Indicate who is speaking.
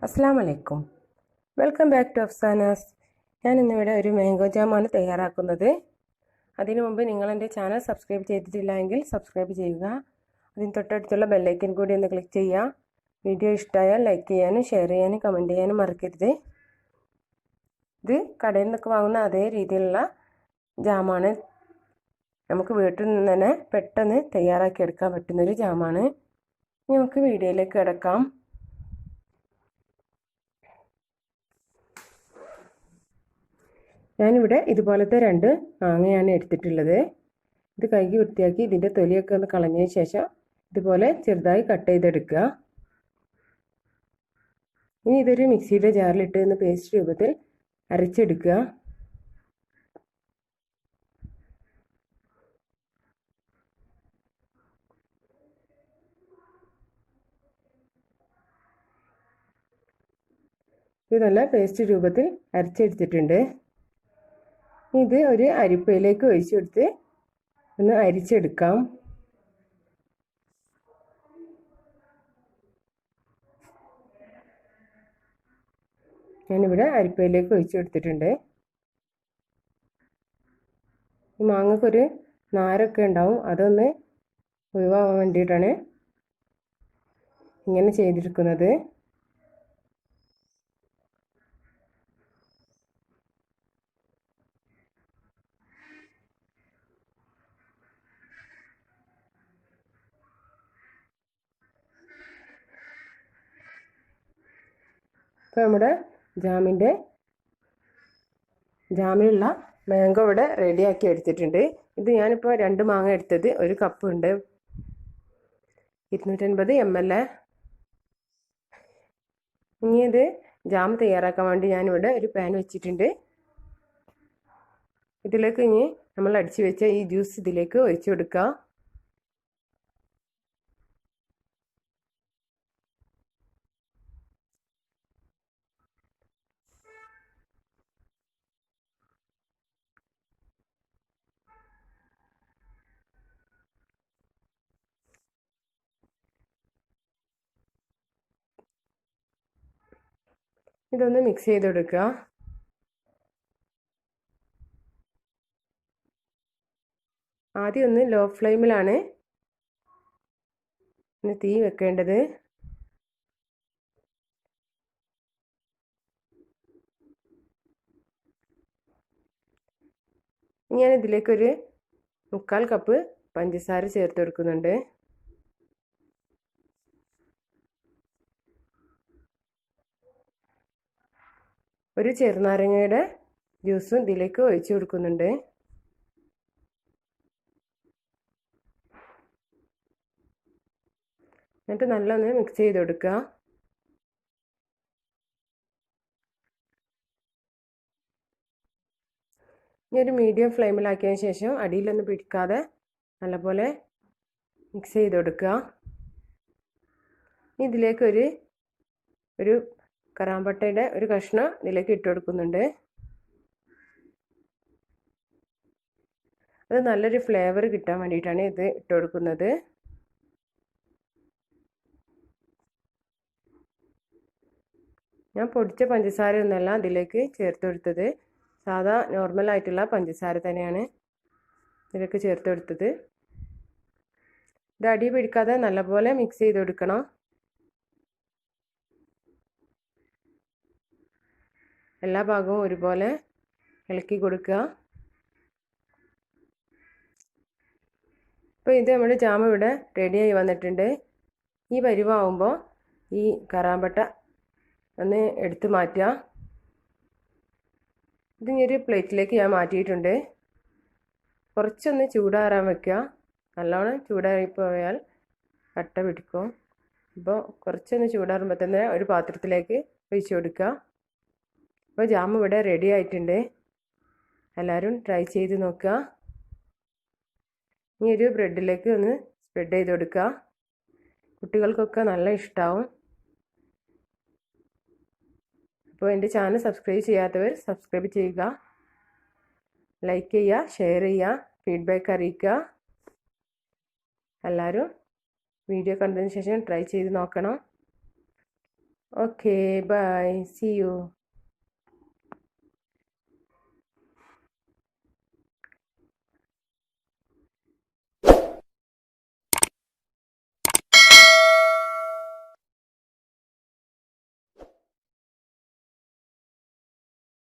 Speaker 1: അസ്സലാമു അലൈക്കും. Welcome back to Hafsa നാസ്. ഞാൻ ഇന്നിവിടെ ഒരു മാംഗോ ജാമാണ് തയ്യാറാക്കുന്നത്. അതിനു മുമ്പ് നിങ്ങൾ എൻ്റെ ചാനൽ സബ്സ്ക്രൈബ് ചെയ്തിട്ടില്ല എങ്കിൽ സബ്സ്ക്രൈബ് ചെയ്യുക. അതിന് തൊട്ടടുത്തുള്ള ബെല്ലൈക്കൻ കൂടി ഒന്ന് ക്ലിക്ക് ചെയ്യുക. വീഡിയോ ഇഷ്ടമായാൽ ലൈക്ക് ചെയ്യാനും ഷെയർ ചെയ്യാനും കമൻറ്റ് ചെയ്യാനും മറക്കരുത്. ഇത് കടയിൽ നിന്നൊക്കെ വാങ്ങുന്ന അതേ രീതിയിലുള്ള ജാമാണ്. നമുക്ക് വീട്ടിൽ നിന്ന് തന്നെ പെട്ടെന്ന് തയ്യാറാക്കി എടുക്കാൻ പറ്റുന്നൊരു ജാമാണ്. നമുക്ക് വീഡിയോയിലേക്ക് കിടക്കാം. ഞാനിവിടെ ഇതുപോലത്തെ 2 മാങ്ങയാണ് എടുത്തിട്ടുള്ളത്. ഇത് കഴുകി വൃത്തിയാക്കി ഇതിൻ്റെ തൊലിയൊക്കെ ഒന്ന് കളഞ്ഞതിന് ശേഷം ഇതുപോലെ ചെറുതായി കട്ട് ചെയ്തെടുക്കുക. ഇനി ഇതൊരു മിക്സിയുടെ ജാറിലിട്ട് ഒന്ന് പേസ്റ്റ് രൂപത്തിൽ അരച്ചെടുക്കുക. ഇത് നല്ല പേസ്റ്റ് രൂപത്തിൽ അരച്ചെടുത്തിട്ടുണ്ട്. ഇത് ഒരു അരിപ്പയിലേക്ക് ഒഴിച്ചെടുത്ത് ഒന്ന് അരിച്ചെടുക്കാം. ഞാനിവിടെ അരിപ്പയിലേക്ക് ഒഴിച്ചെടുത്തിട്ടുണ്ട്. ഈ മാങ്ങക്കൊരു നാരൊക്കെ ഉണ്ടാവും, അതൊന്ന് ഒഴിവാകാൻ വേണ്ടിയിട്ടാണ് ഇങ്ങനെ ചെയ്തെടുക്കുന്നത്. ഇപ്പോൾ നമ്മുടെ ജാമിനുള്ള മാംഗോ ഇവിടെ റെഡിയാക്കി എടുത്തിട്ടുണ്ട്. ഇത് ഞാനിപ്പോൾ 2 മാങ്ങ എടുത്തത് 1 കപ്പ് ഉണ്ട്, 250 ml. ഇനി ഇത് ജാം തയ്യാറാക്കാൻ വേണ്ടി ഞാനിവിടെ ഒരു പാൻ വെച്ചിട്ടുണ്ട്. ഇതിലേക്ക് ഇനി നമ്മൾ അടിച്ചു വെച്ച ഈ ജ്യൂസ് ഇതിലേക്ക് ഒഴിച്ചു കൊടുക്കുക. ഇതൊന്ന് മിക്സ് ചെയ്ത് കൊടുക്കുക. ആദ്യം ഒന്ന് ലോ ഫ്ലെയിമിലാണ് തീ വെക്കേണ്ടത്. ഞാൻ ഇതിലേക്കൊരു 1/4 കപ്പ് പഞ്ചസാര ചേർത്ത് കൊടുക്കുന്നുണ്ട്. ഒരു ചെറുനാരങ്ങയുടെ ജ്യൂസും ഇതിലേക്ക് ഒഴിച്ചു കൊടുക്കുന്നുണ്ട്. എന്നിട്ട് നല്ലൊന്ന് മിക്സ് ചെയ്ത് കൊടുക്കുക. ഇനി ഒരു മീഡിയം ഫ്ലെയിമിലാക്കിയതിന് ശേഷം അടിയിലൊന്നും പിടിക്കാതെ നല്ലപോലെ മിക്സ് ചെയ്ത് കൊടുക്കുക. ഇതിലേക്ക് ഒരു കറാമ്പട്ടയുടെ ഒരു കഷ്ണം ഇതിലേക്ക് ഇട്ട് കൊടുക്കുന്നുണ്ട്. അത് നല്ലൊരു ഫ്ലേവർ കിട്ടാൻ വേണ്ടിയിട്ടാണ് ഇത് ഇട്ട് കൊടുക്കുന്നത്. ഞാൻ പൊടിച്ച പഞ്ചസാര ഒന്നല്ല ഇതിലേക്ക് ചേർത്ത് കൊടുത്തത്, സാധാ നോർമൽ ആയിട്ടുള്ള പഞ്ചസാര തന്നെയാണ് ഇതിലേക്ക് ചേർത്ത് കൊടുത്തത്. ഇത് അടി പിടിക്കാതെ നല്ലപോലെ മിക്സ് ചെയ്ത് കൊടുക്കണം. എല്ലാ ഭാഗവും ഒരുപോലെ ഇളക്കി കൊടുക്കുക. ഇപ്പോൾ ഇത് നമ്മുടെ ജാം ഇവിടെ റെഡിയായി വന്നിട്ടുണ്ട്. ഈ പരുവാകുമ്പോൾ ഈ കറാമ്പട്ട ഒന്ന് എടുത്ത് മാറ്റുക. ഇതിനൊരു പ്ലേറ്റിലേക്ക് ഞാൻ മാറ്റിയിട്ടുണ്ട്. കുറച്ചൊന്ന് ചൂടാറാൻ വെക്കുക. നല്ലോണം ചൂടാറി പോയാൽ കട്ട പിടിക്കും. അപ്പോൾ കുറച്ചൊന്ന് ചൂടാറുമ്പോൾ തന്നെ ഒരു പാത്രത്തിലേക്ക് ഒഴിച്ചു കൊടുക്കുക. അപ്പോൾ ജാം ഇവിടെ റെഡി ആയിട്ടുണ്ട്. എല്ലാവരും ട്രൈ ചെയ്ത് നോക്കുക. ഇനി ഒരു ബ്രെഡിലേക്ക് ഒന്ന് സ്പ്രെഡ് ചെയ്ത് കൊടുക്കുക. കുട്ടികൾക്കൊക്കെ നല്ല ഇഷ്ടമാവും. അപ്പോൾ എൻ്റെ ചാനൽ സബ്സ്ക്രൈബ് ചെയ്യാത്തവർ സബ്സ്ക്രൈബ് ചെയ്യുക, ലൈക്ക് ചെയ്യുക, ഷെയർ ചെയ്യുക, ഫീഡ്ബാക്ക് അറിയിക്കുക. എല്ലാവരും വീഡിയോ കണ്ടതിന് ശേഷം ട്രൈ ചെയ്ത് നോക്കണം. Okay, bye. See you.